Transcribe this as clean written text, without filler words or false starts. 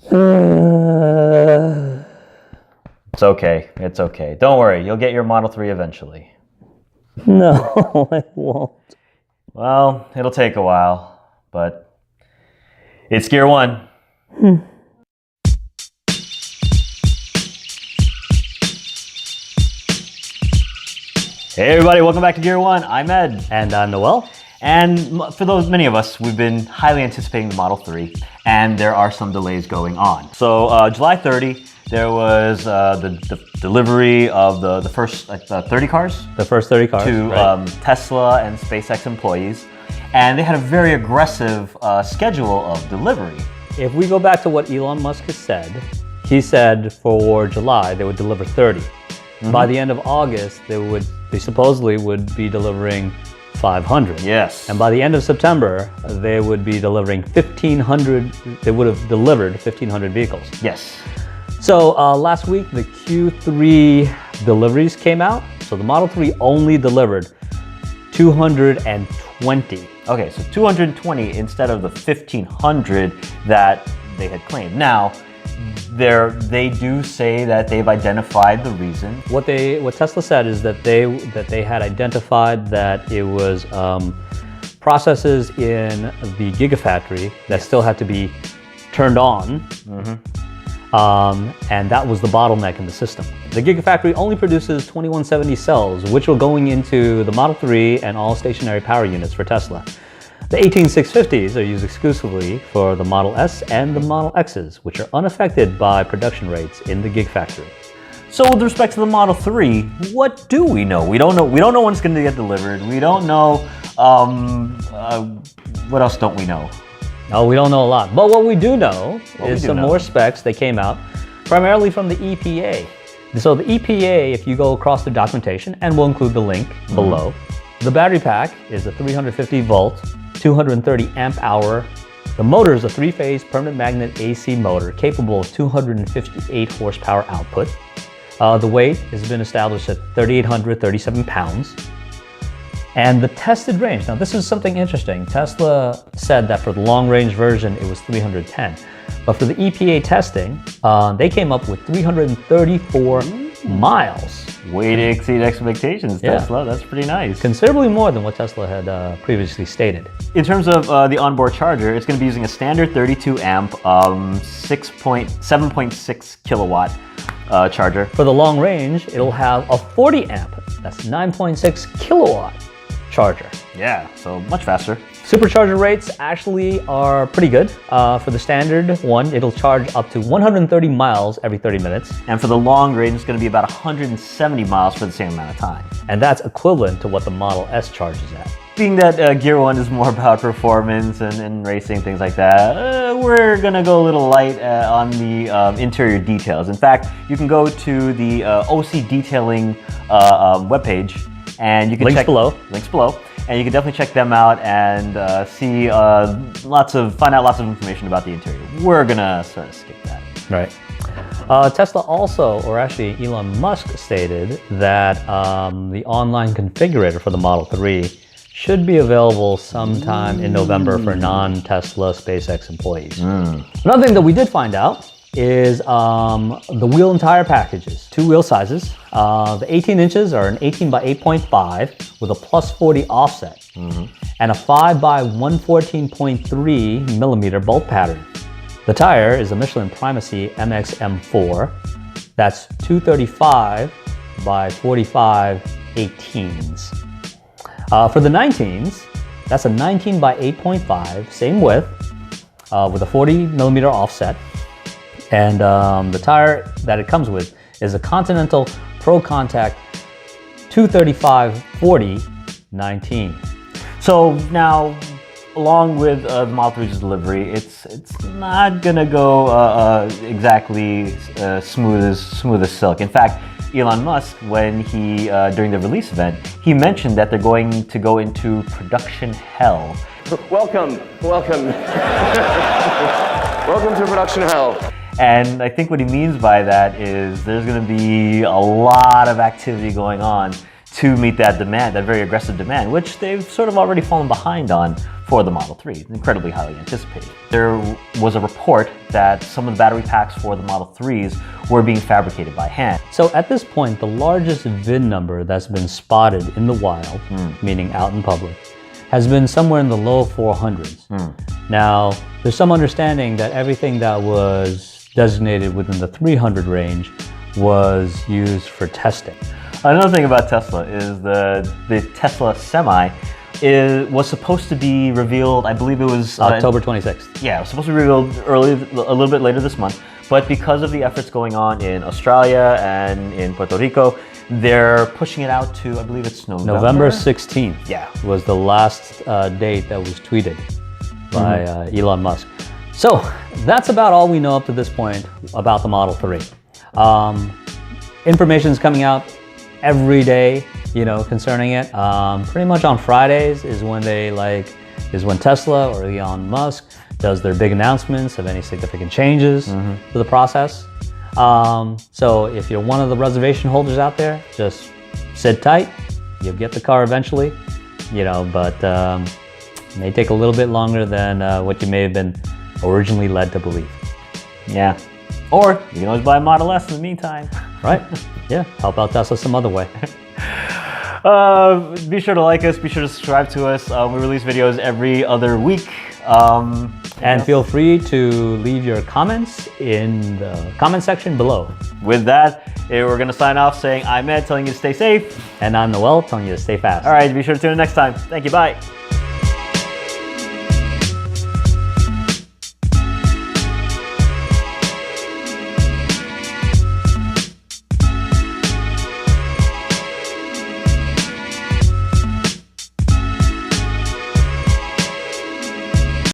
It's okay. It's okay. Don't worry. You'll get your Model 3 eventually. No, I won't. Well, it'll take a while, but it's GEAR-1. Hey everybody, welcome back to GEAR-1. I'm Ed. And I'm Noel. And for those many of us, we've been highly anticipating the Model 3, and there are some delays going on. So July 30, there was the delivery of the first 30 cars. The first 30 cars, to right. Tesla and SpaceX employees, and they had a very aggressive schedule of delivery. If we go back to what Elon Musk has said, he said for July they would deliver 30. By the end of August, they supposedly would be delivering 500. Yes. And by the end of September, they would be delivering 1,500. They would have delivered 1,500 vehicles. Yes. So last week, the Q3 deliveries came out. So the Model 3 only delivered 220. Okay, so 220 instead of the 1,500 that they had claimed. Now, they do say that they've identified the reason. What Tesla said is that they had identified that it was processes in the Gigafactory that still had to be turned on, and that was the bottleneck in the system. The Gigafactory only produces 2170 cells, which are going into the Model 3 and all stationary power units for Tesla. The 18650s are used exclusively for the Model S and the Model X's, which are unaffected by production rates in the Gigafactory. So with respect to the Model 3, what do we know? We don't know when it's going to get delivered. We don't know, what else don't we know? No, we don't know a lot. But what we do know is some more specs that came out, primarily from the EPA. So the EPA, if you go across the documentation, and we'll include the link below, the battery pack is a 350 volt, 230 amp hour. The motor is a 3-phase permanent magnet AC motor capable of 258 horsepower output. The weight has been established at 3,837 pounds. And the tested range, now this is something interesting. Tesla said that for the long range version, it was 310. But for the EPA testing, they came up with 334 miles. Way to exceed expectations, Tesla. That's pretty nice. Considerably more than what Tesla had previously stated. In terms of the onboard charger, it's going to be using a standard 32 amp, 7.6 kilowatt charger. For the long range, it'll have a 40 amp, that's 9.6 kilowatt charger. Yeah, so much faster. Supercharger rates actually are pretty good. For the standard one, it'll charge up to 130 miles every 30 minutes. And for the long range, it's going to be about 170 miles for the same amount of time. And that's equivalent to what the Model S charges at. Being that GEAR-1 is more about performance and racing, things like that, we're going to go a little light on the interior details. In fact, you can go to the OCDetailing webpage, and you can links below, and you can definitely check them out and find out lots of information about the interior. We're gonna sort of skip that. Right. Tesla also, or actually Elon Musk stated that the online configurator for the Model 3 should be available sometime in November for non-Tesla SpaceX employees. Another thing that we did find out is the wheel and tire packages, 2 wheel sizes. The 18 inches are an 18 by 8.5 with a plus 40 offset, and a 5 by 114.3 millimeter bolt pattern. The tire is a Michelin Primacy MX-M4. That's 235 by 45 18s. For the 19s, that's a 19 by 8.5, same width, with a 40 millimeter offset. And the tire that it comes with is a Continental Pro Contact 235/40 19. So now, along with the Model 3's delivery, it's not gonna go exactly smooth as silk. In fact, Elon Musk, when he during the release event, he mentioned that they're going to go into production hell. Welcome, welcome to production hell. And I think what he means by that is there's going to be a lot of activity going on to meet that demand, that very aggressive demand, which they've sort of already fallen behind on for the Model 3. It's incredibly highly anticipated. There was a report that some of the battery packs for the Model 3s were being fabricated by hand. So at this point, the largest VIN number that's been spotted in the wild, meaning out in public, has been somewhere in the low 400s. Now, there's some understanding that everything that was designated within the 300 range was used for testing. Another thing about Tesla is the Tesla Semi was supposed to be revealed, I believe it was October 26th. Yeah, it was supposed to be revealed a little bit later this month, but because of the efforts going on in Australia and in Puerto Rico, they're pushing it out to, I believe it's November 16th. Yeah. Was the last date that was tweeted by Elon Musk. So that's about all we know up to this point about the Model 3. Information is coming out every day, concerning it. Pretty much on Fridays is when Tesla or Elon Musk does their big announcements of any significant changes to the process. So if you're one of the reservation holders out there, just sit tight. You'll get the car eventually, but it may take a little bit longer than what you may have been originally led to believe. Yeah. Or you can always buy a Model S in the meantime. Right? Yeah. Help out Tesla some other way. Be sure to like us. Be sure to subscribe to us. We release videos every other week. And feel free to leave your comments in the comment section below. With that, we're going to sign off saying I'm Ed, telling you to stay safe. And I'm Noel, telling you to stay fast. All right, be sure to tune in next time. Thank you. Bye.